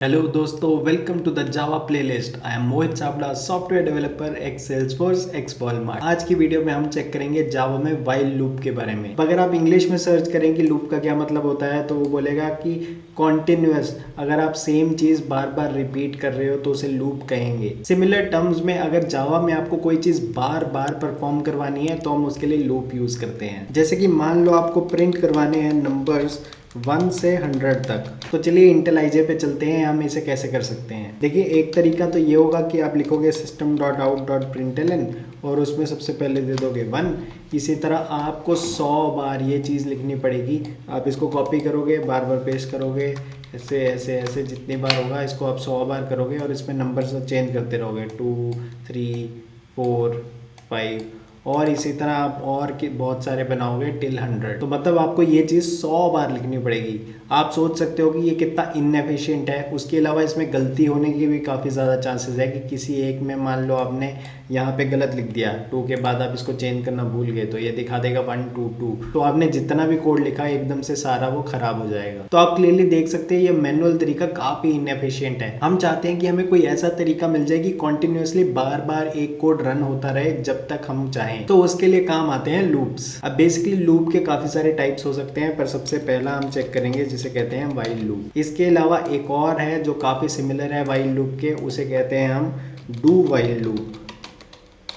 Hello दोस्तों, welcome to the Java playlist. I am Mohit Chawda, software developer ex Salesforce ex Walmart. आज की video में हम चेक करेंगे जावा में व्हाइल लूप के बारे में। अगर आप इंग्लिश में सर्च करें कि लूप का क्या मतलब होता है तो वो बोलेगा कि कॉन्टिन्यूअस। अगर आप सेम चीज बार बार रिपीट कर रहे हो तो उसे लूप कहेंगे। सिमिलर टर्म्स में अगर जावा में आपको कोई चीज बार बार परफॉर्म करवानी है तो हम उसके लिए लूप यूज करते हैं। जैसे कि मान लो आपको प्रिंट करवाने हैं नंबर्स 1 से 100 तक, तो चलिए इंटेलाइजे पे चलते हैं। हम इसे कैसे कर सकते हैं, देखिए एक तरीका तो ये होगा कि आप लिखोगे system.out.println और उसमें सबसे पहले दे दोगे 1। इसी तरह आपको 100 बार ये चीज़ लिखनी पड़ेगी। आप इसको कॉपी करोगे, बार बार पेस्ट करोगे, ऐसे ऐसे ऐसे जितनी बार होगा इसको आप 100 बार करोगे और इसमें नंबर से चेंज करते रहोगे 2 3 4 5 और इसी तरह आप और बहुत सारे बनाओगे टिल 100। तो मतलब आपको ये चीज़ 100 बार लिखनी पड़ेगी। आप सोच सकते हो कि ये कितना इनएफिशिएंट है। उसके अलावा इसमें गलती होने की भी काफ़ी ज़्यादा चांसेस है कि किसी एक में मान लो आपने यहाँ पे गलत लिख दिया, 2 के बाद आप इसको चेंज करना भूल गए तो ये दिखा देगा 1 2 2। तो आपने जितना भी कोड लिखा एकदम से सारा वो खराब हो जाएगा। तो आप क्लियरली देख सकते हैं ये मैनुअल तरीका काफ़ी इनएफिशिएंट है। हम चाहते हैं कि हमें कोई ऐसा तरीका मिल जाए कि कॉन्टिन्यूसली बार बार एक कोड रन होता रहे जब तक हम चाहें। तो उसके लिए काम आते हैं लूप्स। अब बेसिकली लूप के काफी सारे टाइप्स हो सकते हैं, पर सबसे पहला हम चेक करेंगे जिसे कहते हैं व्हाइल लूप। इसके अलावा एक और है जो काफी सिमिलर है व्हाइल लूप के, उसे कहते हैं हम डू व्हाइल लूप।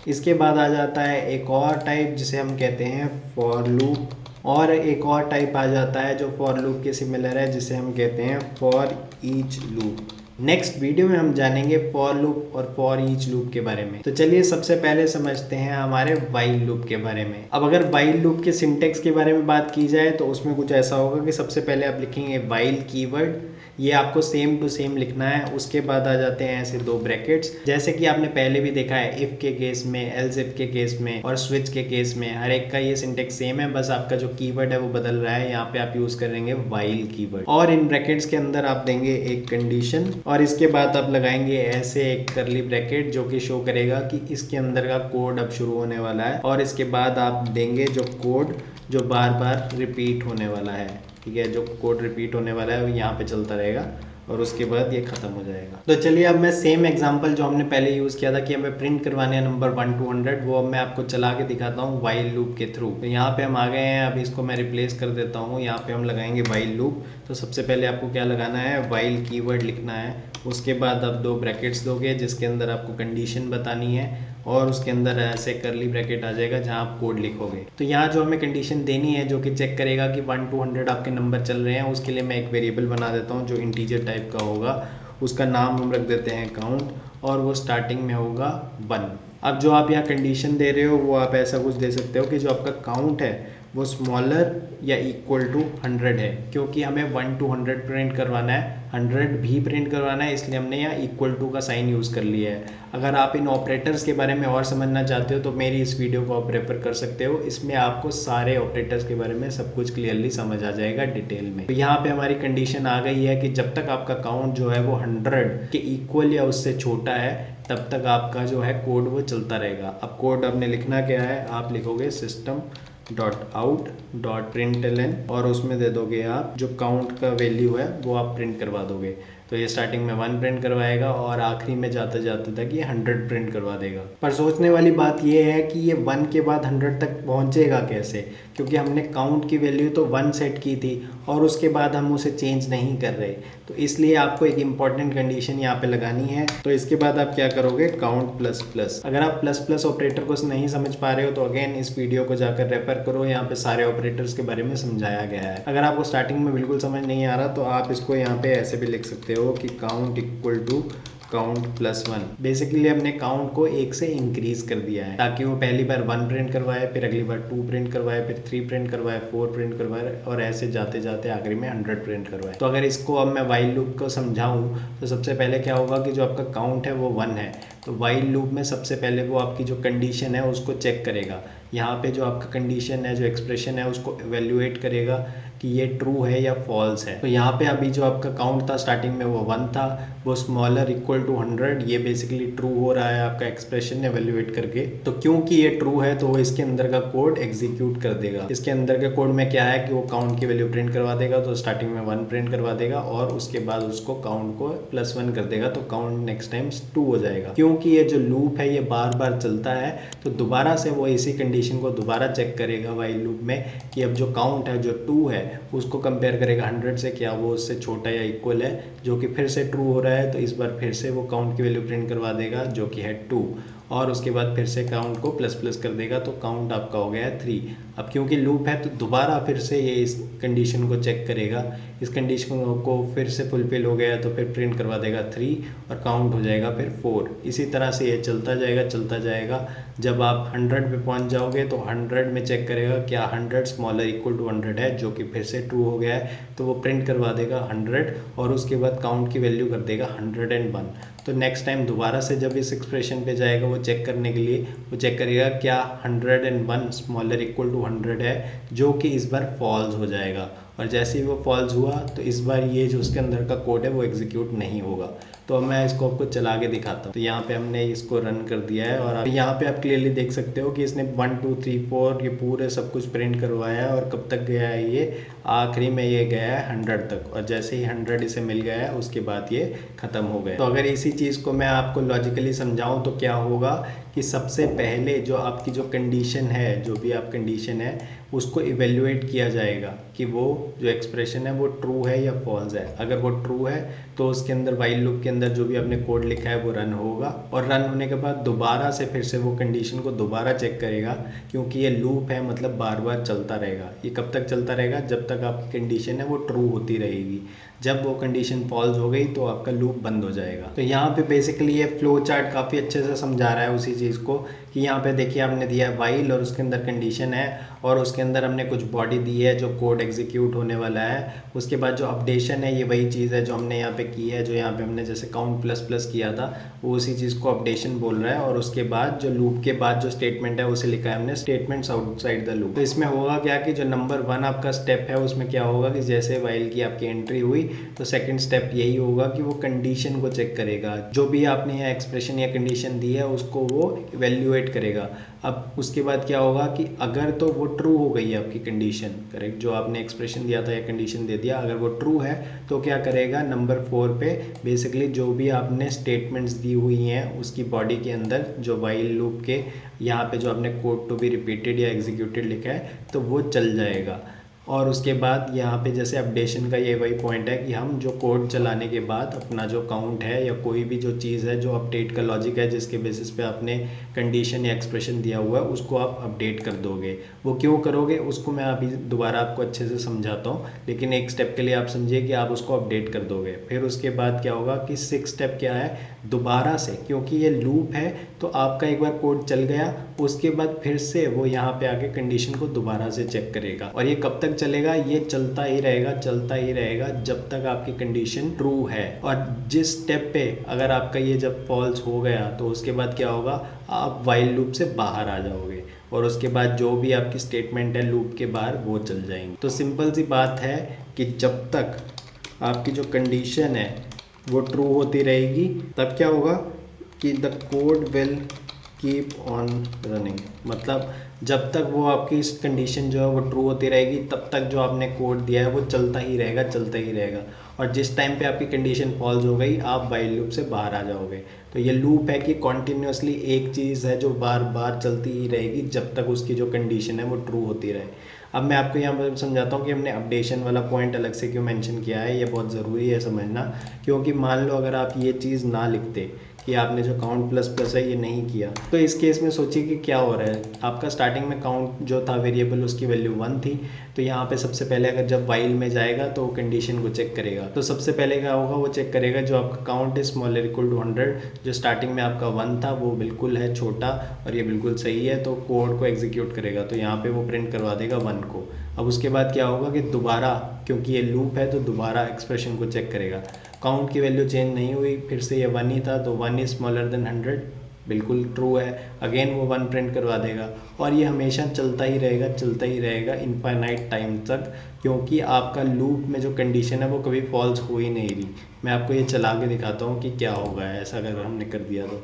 इसके बाद आ जाता है एक और टाइप जिसे हम कहते हैं फॉर लूप, और एक और टाइप आ जाता है जो फॉर लूप के सिमिलर है जिसे हम कहते हैं for each loop. Next video में हम जानेंगे फॉर लूप और फॉर ईच लूप के बारे में। तो चलिए सबसे पहले समझते हैं हमारे व्हाइल लूप के बारे में। अब अगर व्हाइल लूप के सिंटेक्स के बारे में बात की जाए तो उसमें कुछ ऐसा होगा कि सबसे पहले आप लिखेंगे व्हाइल कीवर्ड, ये आपको सेम टू सेम लिखना है। उसके बाद आ जाते हैं ऐसे 2 ब्रैकेट्स, जैसे कि आपने पहले भी देखा है इफ के केस में, एल्स इफ के केस में और स्विच के केस में। हर एक का ये सिंटेक्स सेम है, बस आपका जो कीवर्ड है वो बदल रहा है। यहाँ पे आप यूज करेंगे व्हाइल कीवर्ड और इन ब्रैकेट्स के अंदर आप देंगे एक कंडीशन और इसके बाद आप लगाएंगे ऐसे एक करली ब्रैकेट जो कि शो करेगा कि इसके अंदर का कोड अब शुरू होने वाला है। और इसके बाद आप देंगे जो कोड जो बार बार रिपीट होने वाला है, ठीक है, जो कोड रिपीट होने वाला है वो यहाँ पे चलता रहेगा और उसके बाद ये खत्म हो जाएगा। तो चलिए अब मैं सेम एग्जांपल जो हमने पहले यूज़ किया था कि हमें प्रिंट करवाने हैं नंबर 1 to 100, वो अब मैं आपको चला के दिखाता हूँ व्हाइल लूप के थ्रू। तो यहाँ पे हम आ गए हैं, अब इसको मैं रिप्लेस कर देता हूँ। यहाँ पे हम लगाएंगे व्हाइल लूप। तो सबसे पहले आपको क्या लगाना है, व्हाइल कीवर्ड लिखना है। उसके बाद आप 2 ब्रैकेट्स दोगे जिसके अंदर आपको कंडीशन बतानी है और उसके अंदर ऐसे करली ब्रैकेट आ जाएगा जहाँ आप कोड लिखोगे। तो यहाँ जो हमें कंडीशन देनी है जो कि चेक करेगा कि 1 to 100 आपके नंबर चल रहे हैं, उसके लिए मैं एक वेरिएबल बना देता हूँ जो इंटीजर टाइप का होगा। उसका नाम हम रख देते हैं काउंट और वो स्टार्टिंग में होगा 1। अब जो आप यहाँ कंडीशन दे रहे हो वो आप ऐसा कुछ दे सकते हो कि जो आपका काउंट है वो स्मॉलर या इक्वल टू 100 है, क्योंकि हमें 1 to 100 प्रिंट करवाना है, 100 भी प्रिंट करवाना है, इसलिए हमने यहाँ इक्वल टू का साइन यूज़ कर लिया है। अगर आप इन ऑपरेटर्स के बारे में और समझना चाहते हो तो मेरी इस वीडियो को आप रेफर कर सकते हो। इसमें आपको सारे ऑपरेटर्स के बारे में सब कुछ क्लियरली समझ आ जाएगा डिटेल में। तो यहाँ पे हमारी कंडीशन आ गई है कि जब तक आपका काउंट जो है वो 100 के इक्वल या उससे छोटा है तब तक आपका जो है कोड वो चलता रहेगा। अब कोड आपने लिखना क्या है, आप लिखोगे system.out.println और उसमें दे दोगे आप जो काउंट का वैल्यू है वो आप प्रिंट करवा दोगे। तो ये स्टार्टिंग में 1 प्रिंट करवाएगा और आखिरी में जाते जाते तक ये 100 प्रिंट करवा देगा। पर सोचने वाली बात ये है कि ये 1 के बाद 100 तक पहुंचेगा कैसे, क्योंकि हमने काउंट की वैल्यू तो 1 सेट की थी और उसके बाद हम उसे चेंज नहीं कर रहे। तो इसलिए आपको एक इंपॉर्टेंट कंडीशन यहाँ पे लगानी है। तो इसके बाद आप क्या करोगे, काउंट प्लस प्लस। अगर आप प्लस प्लस ऑपरेटर को नहीं समझ पा रहे हो तो अगेन इस वीडियो को जाकर रेफर करो, यहाँ पे सारे ऑपरेटर्स के बारे में समझाया गया है। अगर आपको स्टार्टिंग में बिल्कुल समझ नहीं आ रहा तो आप इसको यहाँ पे ऐसे भी लिख सकते हो कि count equal to count plus 1। Basically हमने काउंट को 1 से इंक्रीज कर दिया है ताकि वो पहली बार 1 प्रिंट करवाए, फिर अगली बार 2 प्रिंट करवाए, फिर 3 प्रिंट करवाए, 4 प्रिंट करवाए और ऐसे जाते जाते आखिरी में 100 प्रिंट करवाए। तो अगर इसको अब मैं व्हाइल लूप को समझाऊं तो सबसे पहले क्या होगा कि जो आपका काउंट है वो 1 है, तो वाइल लूप में सबसे पहले वो आपकी जो कंडीशन है उसको चेक करेगा। यहाँ पे जो आपका कंडीशन है, जो एक्सप्रेशन है, उसको एवेल्युएट करेगा कि ये ट्रू है या फॉल्स है। तो यहाँ पे अभी जो आपका काउंट था स्टार्टिंग में वो 1 था, वो स्मॉलर इक्वल टू 100, ये बेसिकली ट्रू हो रहा है आपका एक्सप्रेशन एवेल्युएट करके। तो क्योंकि ये ट्रू है तो वो इसके अंदर का कोड एग्जीक्यूट कर देगा। इसके अंदर के कोड में क्या है कि वो काउंट की वैल्यू प्रिंट करवा देगा, तो स्टार्टिंग में 1 प्रिंट करवा देगा और उसके बाद उसको काउंट को +1 कर देगा, तो काउंट नेक्स्ट टाइम 2 हो जाएगा। क्योंकि ये जो लूप है ये बार बार चलता है, तो दोबारा से वो इसी कंडीशन को दोबारा चेक करेगा वाइल लूप में कि अब जो काउंट है जो 2 है उसको कंपेयर करेगा 100 से, क्या वो उससे छोटा या इक्वल है, जो कि फिर से ट्रू हो रहा है। तो इस बार फिर से वो काउंट की वैल्यू प्रिंट करवा देगा जो कि है 2, और उसके बाद फिर से काउंट को ++ कर देगा, तो काउंट आपका हो गया है 3। अब क्योंकि लूप है तो दोबारा फिर से ये इस कंडीशन को चेक करेगा, इस कंडीशन को फिर से फुलफिल हो गया तो फिर प्रिंट करवा देगा 3 और काउंट हो जाएगा फिर 4। इसी तरह से ये चलता जाएगा। जब आप 100 पे पहुंच जाओगे तो 100 में चेक करेगा क्या 100 स्मॉलर इक्वल टू 100 है, जो कि फिर से ट्रू हो गया है, तो वो प्रिंट करवा देगा 100 और उसके बाद काउंट की वैल्यू कर देगा 101। तो नेक्स्ट टाइम दोबारा से जब इस एक्सप्रेशन पे जाएगा वो चेक करने के लिए, वो चेक करेगा क्या 101 स्मॉलर इक्वल टू 100 है, जो कि इस बार फॉल्स हो जाएगा। और जैसे ही वो फॉल्स हुआ तो इस बार ये जो उसके अंदर का कोड है वो एग्जीक्यूट नहीं होगा। तो अब मैं इसको आपको चला के दिखाता हूँ। तो यहाँ पे हमने इसको रन कर दिया है और यहाँ पे आप क्लियरली देख सकते हो कि इसने 1 2 3 4 ये पूरे सब कुछ प्रिंट करवाया है। और कब तक गया है ये, आखिरी में ये गया है 100 तक, और जैसे ही 100 इसे मिल गया है उसके बाद ये ख़त्म हो गया। तो अगर इसी चीज़ को मैं आपको लॉजिकली समझाऊँ तो क्या होगा कि सबसे पहले जो आपकी जो कंडीशन है, जो भी आप कंडीशन है उसको इवेल्युएट किया जाएगा कि वो जो एक्सप्रेशन है वो ट्रू है या फॉल्स है। अगर वो ट्रू है तो उसके अंदर वाइल लूप के अंदर जो भी आपने कोड लिखा है वो रन होगा, और रन होने के बाद दोबारा से फिर से वो कंडीशन को दोबारा चेक करेगा, क्योंकि ये लूप है मतलब बार बार चलता रहेगा। ये कब तक चलता रहेगा, जब तक आपकी कंडीशन है वो ट्रू होती रहेगी। जब वो कंडीशन फॉल्स हो गई तो आपका लूप बंद हो जाएगा। तो यहाँ पे बेसिकली ये फ्लो चार्ट काफ़ी अच्छे से समझा रहा है उसी चीज़ को कि यहाँ पे देखिए आपने दिया है वाइल और उसके अंदर कंडीशन है, और उसके अंदर हमने कुछ बॉडी दी है जो कोड एग्जीक्यूट होने वाला है। उसके बाद जो अपडेशन है ये वही चीज़ है जो हमने यहाँ पे की है, जो यहाँ पे हमने जैसे काउंट ++ किया था वो उसी चीज़ को अपडेशन बोल रहा है। और उसके बाद जो लूप के बाद जो स्टेटमेंट है उसे लिखा है हमने स्टेटमेंट्स आउटसाइड द लूप। तो इसमें होगा क्या कि जो नंबर 1 आपका स्टेप है उसमें क्या होगा कि जैसे वाइल की आपकी एंट्री हुई तो सेकंड स्टेप यही होगा कि वो कंडीशन को चेक करेगा, जो भी आपने यहाँ एक्सप्रेशन या कंडीशन दी है उसको वो इवेल्युएट करेगा। अब उसके बाद क्या होगा कि अगर तो वो ट्रू हो गई है आपकी कंडीशन, करेक्ट, जो आपने एक्सप्रेशन दिया था या कंडीशन दे दिया, अगर वो ट्रू है तो क्या करेगा नंबर 4 पे बेसिकली जो भी आपने स्टेटमेंट्स दी हुई हैं उसकी बॉडी के अंदर जो वाइल लूप के यहाँ पे जो आपने कोड टू बी रिपीटेड या एग्जीक्यूटेड लिखा है तो वो चल जाएगा। और उसके बाद यहाँ पे जैसे अपडेशन का ये वही पॉइंट है कि हम जो कोड चलाने के बाद अपना जो काउंट है या कोई भी जो चीज़ है जो अपडेट का लॉजिक है जिसके बेसिस पे आपने कंडीशन या एक्सप्रेशन दिया हुआ है उसको आप अपडेट कर दोगे। वो क्यों करोगे उसको मैं अभी दोबारा आपको अच्छे से समझाता हूँ, लेकिन एक स्टेप के लिए आप समझिए कि आप उसको अपडेट कर दोगे। फिर उसके बाद क्या होगा कि 6 स्टेप क्या है, दोबारा से, क्योंकि ये लूप है तो आपका एक बार कोड चल गया उसके बाद फिर से वो यहाँ पे आके कंडीशन को दोबारा से चेक करेगा। और ये कब तक चलेगा, ये चलता ही रहेगा जब तक आपकी कंडीशन ट्रू है। और जिस स्टेप पे अगर आपका ये जब फॉल्स हो गया तो उसके बाद क्या होगा, आप वाइल लूप से बाहर आ जाओगे और उसके बाद जो भी आपकी स्टेटमेंट है लूप के बाहर वो चल जाएंगे। तो सिंपल सी बात है कि जब तक आपकी जो कंडीशन है वो ट्रू होती रहेगी तब क्या होगा कि the code will keep on running, मतलब जब तक वो आपकी कंडीशन जो है वो ट्रू होती रहेगी तब तक जो आपने कोड दिया है वो चलता ही रहेगा। और जिस टाइम पे आपकी कंडीशन फॉल्स हो गई आप वाइल लूप से बाहर आ जाओगे। तो ये लूप है कि कॉन्टिन्यूसली एक चीज़ है जो बार बार चलती ही रहेगी जब तक उसकी जो कंडीशन है वो ट्रू होती रहे। अब मैं आपको यहाँ पर समझाता हूँ कि हमने अपडेशन वाला पॉइंट अलग से क्यों मेंशन किया है। ये बहुत ज़रूरी है समझना, क्योंकि मान लो अगर आप ये चीज़ ना लिखते कि आपने जो काउंट ++ है ये नहीं किया, तो इस केस में सोचिए कि क्या हो रहा है। आपका स्टार्टिंग में काउंट जो था वेरिएबल उसकी वैल्यू 1 थी, तो यहाँ पे सबसे पहले अगर जब वाइल में जाएगा तो कंडीशन को चेक करेगा। तो सबसे पहले क्या होगा, वो चेक करेगा जो आपका काउंट है स्मॉलर इक्वल टू 100, जो स्टार्टिंग में आपका 1 था वो बिल्कुल है छोटा और ये बिल्कुल सही है, तो कोड को एग्जीक्यूट करेगा। तो यहाँ पे वो प्रिंट करवा देगा 1 को। अब उसके बाद क्या होगा कि दोबारा, क्योंकि ये लूप है तो दोबारा एक्सप्रेशन को चेक करेगा। काउंट की वैल्यू चेंज नहीं हुई, फिर से ये 1 ही था तो 1 इज स्मॉलर देन 100, बिल्कुल ट्रू है, अगेन वो 1 प्रिंट करवा देगा और ये हमेशा चलता ही रहेगा इनफाइनाइट टाइम तक, क्योंकि आपका लूप में जो कंडीशन है वो कभी फॉल्स हो ही नहीं रही। मैं आपको ये चला के दिखाता हूँ कि क्या होगा ऐसा अगर हमने कर दिया तो।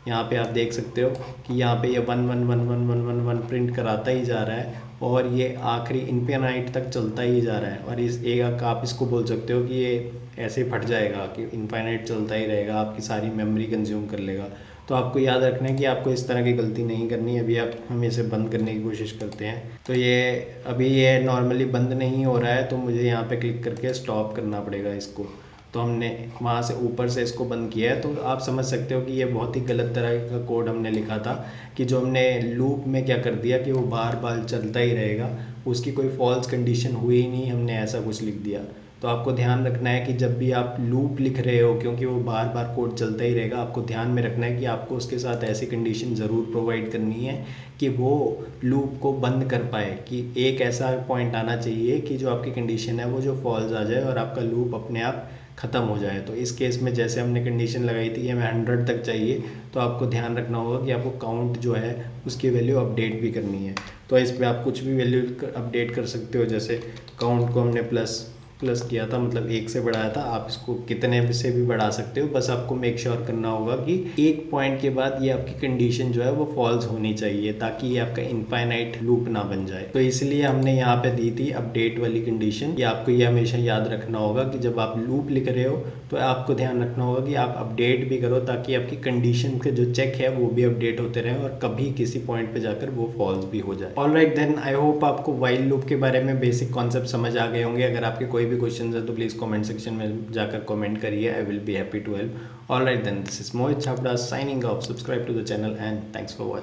यहाँ पे आप देख सकते हो कि यहाँ पे ये 1 1 1 1 1 1 1 प्रिंट कराता ही जा रहा है और ये आखिरी इनफिनाइट तक चलता ही जा रहा है। और इस एक आप इसको बोल सकते हो कि ये ऐसे फट जाएगा कि इनफाइनाइट चलता ही रहेगा, आपकी सारी मेमोरी कंज्यूम कर लेगा। तो आपको याद रखना है कि आपको इस तरह की गलती नहीं करनी है। अभी आप हम इसे बंद करने की कोशिश करते हैं, तो ये अभी ये नॉर्मली बंद नहीं हो रहा है, तो मुझे यहाँ पे क्लिक करके स्टॉप करना पड़ेगा इसको। तो हमने वहाँ से ऊपर से इसको बंद किया है। तो आप समझ सकते हो कि ये बहुत ही गलत तरह का कोड हमने लिखा था, कि जो हमने लूप में क्या कर दिया कि वो बार बार चलता ही रहेगा, उसकी कोई फॉल्स कंडीशन हुई ही नहीं, हमने ऐसा कुछ लिख दिया। तो आपको ध्यान रखना है कि जब भी आप लूप लिख रहे हो, क्योंकि वो बार बार कोड चलता ही रहेगा, आपको ध्यान में रखना है कि आपको उसके साथ ऐसी कंडीशन ज़रूर प्रोवाइड करनी है कि वो लूप को बंद कर पाए, कि एक ऐसा पॉइंट आना चाहिए कि जो आपकी कंडीशन है वो जो फॉल्स आ जाए और आपका लूप अपने आप ख़त्म हो जाए। तो इस केस में जैसे हमने कंडीशन लगाई थी कि हमें 100 तक चाहिए, तो आपको ध्यान रखना होगा कि आपको काउंट जो है उसकी वैल्यू अपडेट भी करनी है। तो इस पर आप कुछ भी वैल्यू अपडेट कर सकते हो, जैसे काउंट को हमने प्लस किया था, मतलब 1 से बढ़ाया था, आप इसको कितने से भी बढ़ा सकते हो। बस आपको मेक श्योर करना होगा कि एक पॉइंट के बाद ये आपकी कंडीशन जो है वो फॉल्स होनी चाहिए, ताकि ये आपका इनफाइनाइट लूप ना बन जाए। तो इसलिए हमने यहाँ पे दी थी अपडेट वाली कंडीशन। ये आपको ये हमेशा याद रखना होगा कि जब आप लूप लिख रहे हो तो आपको ध्यान रखना होगा कि आप अपडेट भी करो, ताकि आपकी कंडीशन के जो चेक है वो भी अपडेट होते रहे और कभी किसी पॉइंट पे जाकर वो फॉल्स भी हो जाए। ऑलराइट देन, आई होप आपको व्हाइल लूप के बारे में बेसिक कॉन्सेप्ट समझ आ गए होंगे। अगर आपके कोई भी क्वेश्चन है तो प्लीज़ कमेंट सेक्शन में जाकर कमेंट करिए, I will be happy to help. Alright then, this is Mohit Chhabra signing off. Subscribe to the channel and thanks for watching.